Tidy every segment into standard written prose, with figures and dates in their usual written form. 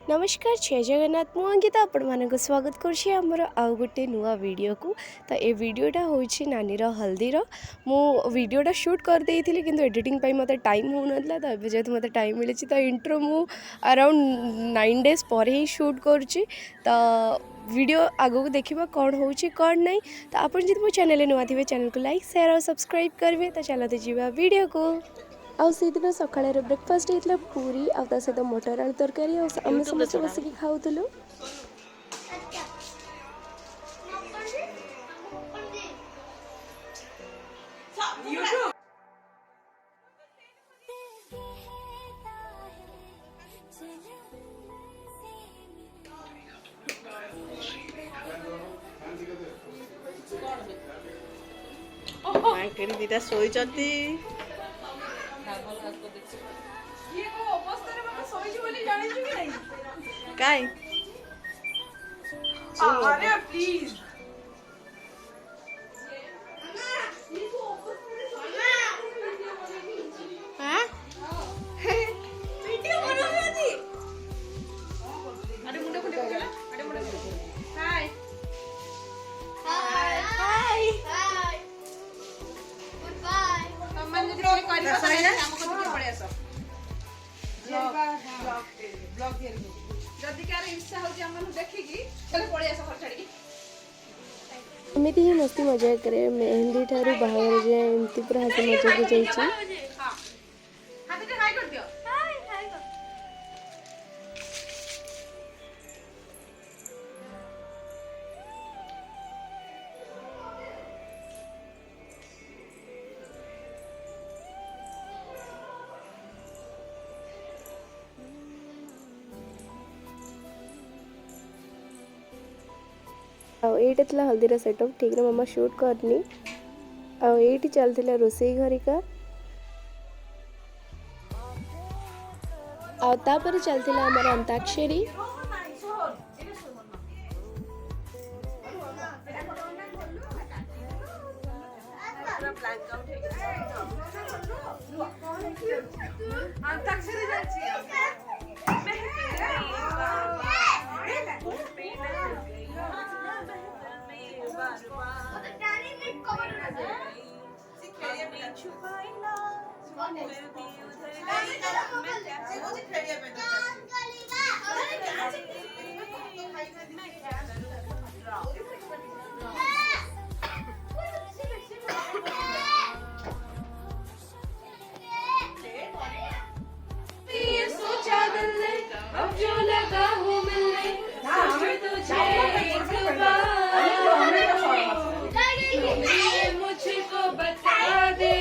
नमस्कार जय जगन्नाथ मु अंकिता आपण मानक स्वागत करछि हमर आउ गोटे नुआ वीडियो को। तो ए वीडियोटा होछि नानी रो हल्दी रो मु वीडियोटा शूट कर देइथिली किंतु एडिटिंग पई मते टाइम हो नथला। तो एबे जेत मते टाइम मिले तो इंट्रो मु अराउंड 9 डेज पर ही शूट करछि। तो वीडियो आगो को देखिबा कोन होछि कोन नै। तो आपण जदि मो चैनल नुआ थिबे चैनल को लाइक शेयर और सब्सक्राइब करबे। तो चलते जीवा वीडियो को। आउ से दिन सकाळे ब्रेकफास्ट हेतला पूरी आ ता सहित मटर आलू तरकारी आ आमे समस्त बसिक खाउथलो। माइकेरी दीटा सोईचती काय अरे प्लीज वीडियो बनवली अरे मुंडे कुठे गेला अरे मुंडे हाय हाय हाय हाय गुड बाय मन जदी कोई करियो ताले हम को दिखे पळे आसो ब्लॉग जदी कार इच्छा हो जे हमन देखि की चले पळे आसो घर छाडी एमिति ही मस्ती मजा करे मेहंदी ठारू बाहर जे एमती पूरा हसी मजा के जाइछि। हाथ हाय कर दियो हाय हाय कर एटा थला हल्दीर सेटअप ठीक रे मामा शूट करनी आ एटी चलथिला रोसई घरिका आ तापर चलथिला हमर अंताक्षरी। अंताक्षरी जाची अब जो लगा हूँ मिलने मुझको बता दे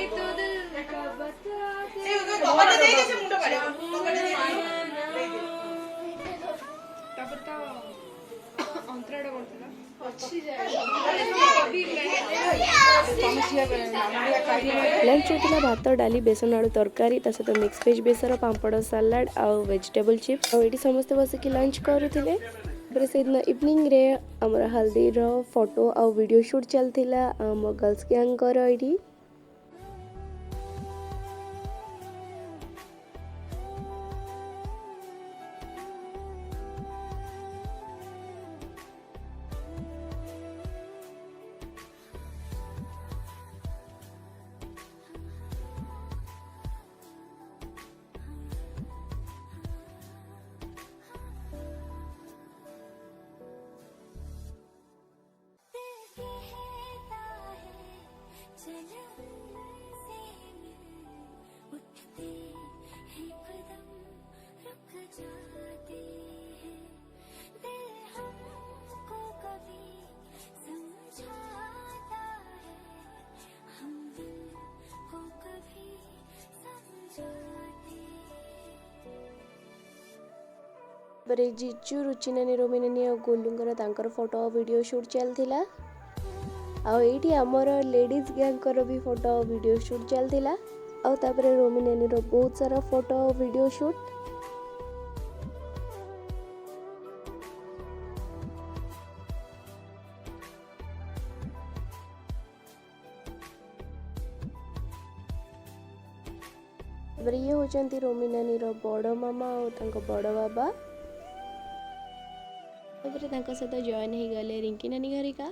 तो दिल का बता लंच होता भात डाली बेसन आलू तरकारी ता सहित मिक्स वेज बेसर पापड़ सलाड आउ वेजिटेबल चिप्स आ एटी समस्त बसिक लंच करूथिले। से दिन इवनिंग रे हमर हल्दी रो फोटो आ वीडियो शूट चलथिला हम गर्ल्स गैंग करो एटी। बरे जिजू रुचिनानी रोमिनानी और गोलुंगर तांकर फोटो वीडियो शूट चलथिला आ एठी हमर लेडीज गैंग कर भी फोटो वीडियो शूट चलथिला आ तापरे रोमिनानी रो बहुत सारा फोटो वीडियो शूट। ये होचंती रोमी नानी रो बड़ मामा और तांको बड़ बाबा। तापरे तांको सहित जॉइन हो गले रिंकी नानी घरिका।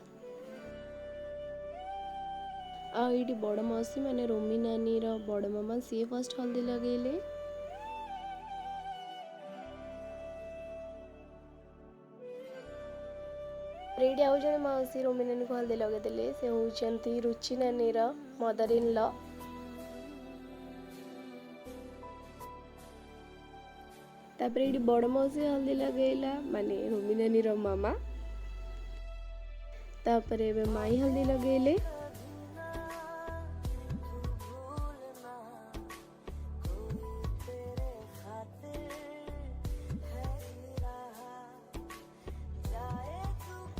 आ ये बड़ मौसी माने रोमी नानी रो बड़ मामा सी फर्स्ट हल्दी लगेले। रेडी आउ जने मौसी रोमी नानी को हल्दी लगे देले से होचंती रुचि नानी रो मदर इन लॉ। तापरे ये बड़ मौसी हल्दी लगेला माने रोमी नानी रो मामा। तापरे एबे माई हल्दी लगेले।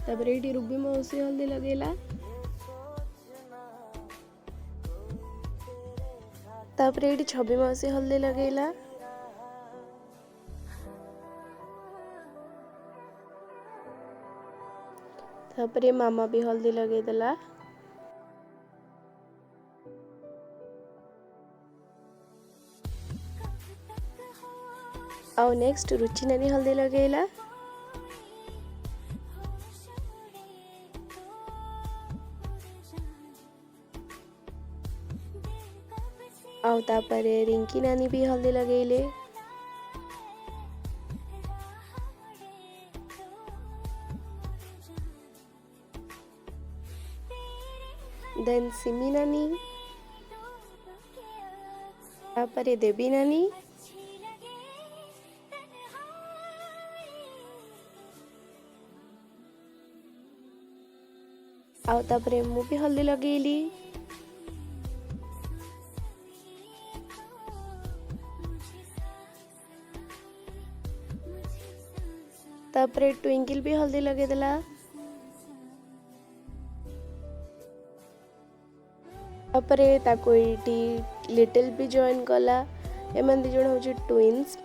तापरे ये रूबी मौसी हल्दी लगेला। तापरे ये छवि मौसी हल्दी लगेला। तापरे मामा भी हल्दी लगे देला। आउ नेक्स्ट रुचि नानी हल्दी लगेला। आउ तापरे रिंकी नानी भी हल्दी लगेले। देन सिमी नानी। तापरे देवी नानी। आउ तापरे मु भी हल्दी लगेली। तापरे ट्विंकल भी हल्दी लगे देला। तापरे ताको एटी लिटिल भी जॉइन कला। एमन दी जण होची ट्विन्स।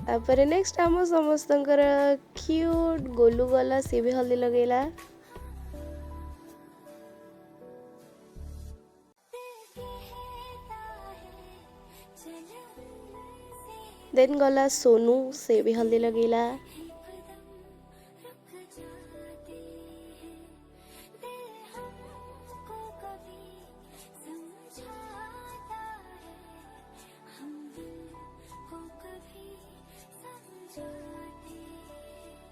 तापरे नेक्स्ट आम समस्तंकर क्यूट गोलू गला सी भी हल्दी लगेला। देन गला सोनू से भी हल्दी लगेला।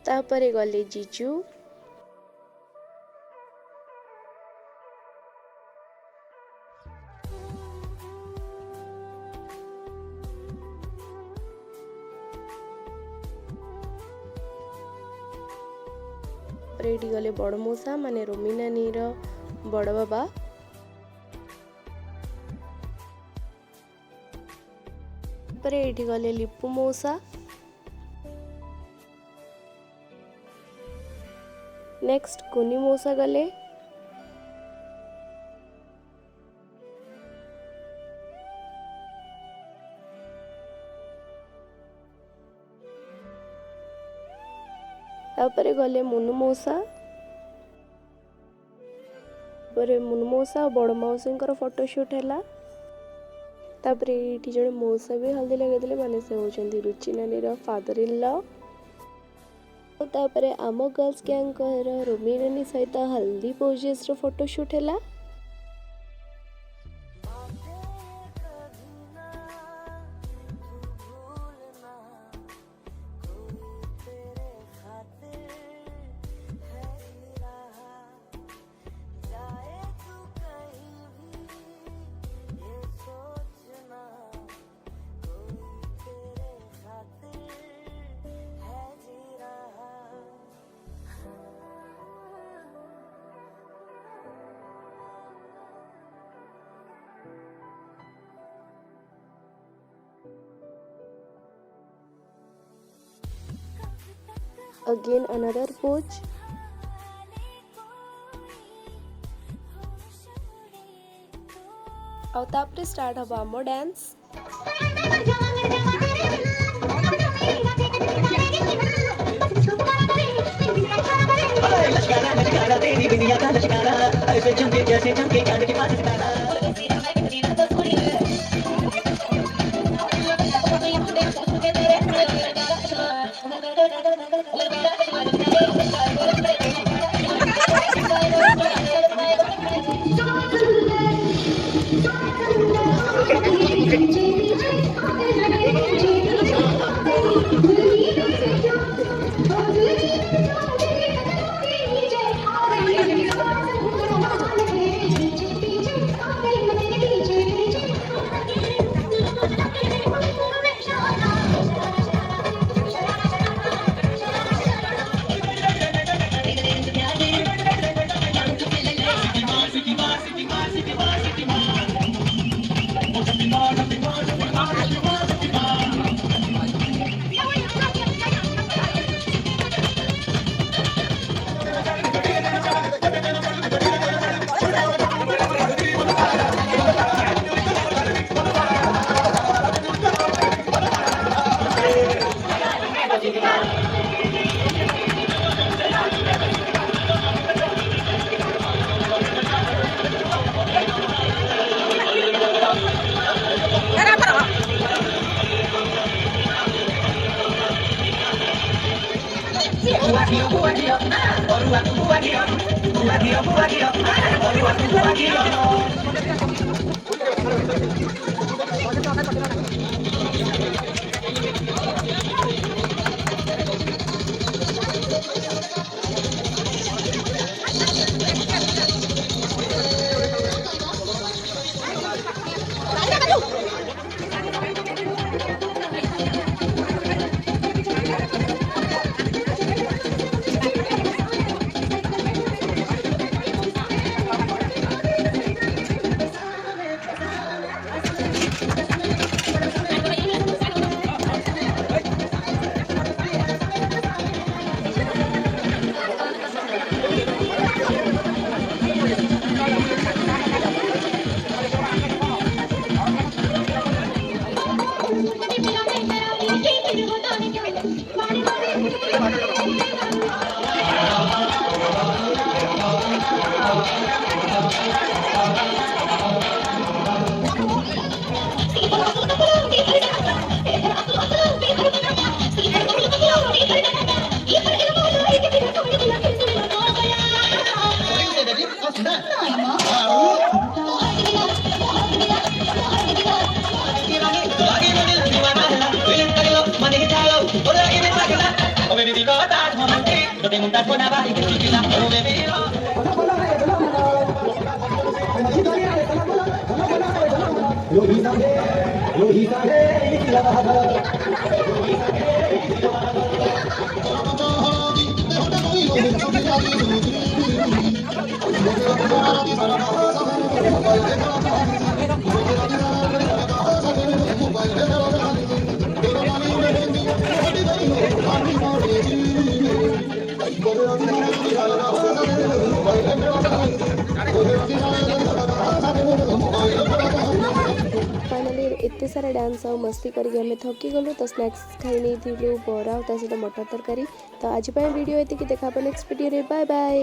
तापरे गले जीजू। रेडी गले बड़ मौसा माने रोमी नानी रो बड़ बाबा। तापरे एठी गले लिपू मौसा। नेक्स्ट कुनी मौसा गले। तापरे गले मुनु मौसा। तापरे मुनु मौसा और बड़ मौसी फोटोशूट है। तापरे ये जड़े मौसा भी हल्दी लगे देले माने से होचंती रुचि नानी रो फादर इन लॉ। तापरे आम गर्ल्स गैंग रोमी नानी सहित हल्दी पोजेस रो फोटोशूट है। Again another pose. और तापरे स्टार्ट हबा हमो डांस। जैसे चमके चांद के पास सितारा फाइनाली एत सारा डांस आ मस्ती करके आम थकी गलु तो स्नैक्स खाई नहीं थी बरा और सहित मटर तरकारी। तो आज वीडियो ये देखा नेक्स्ट वीडियो बाय बाय।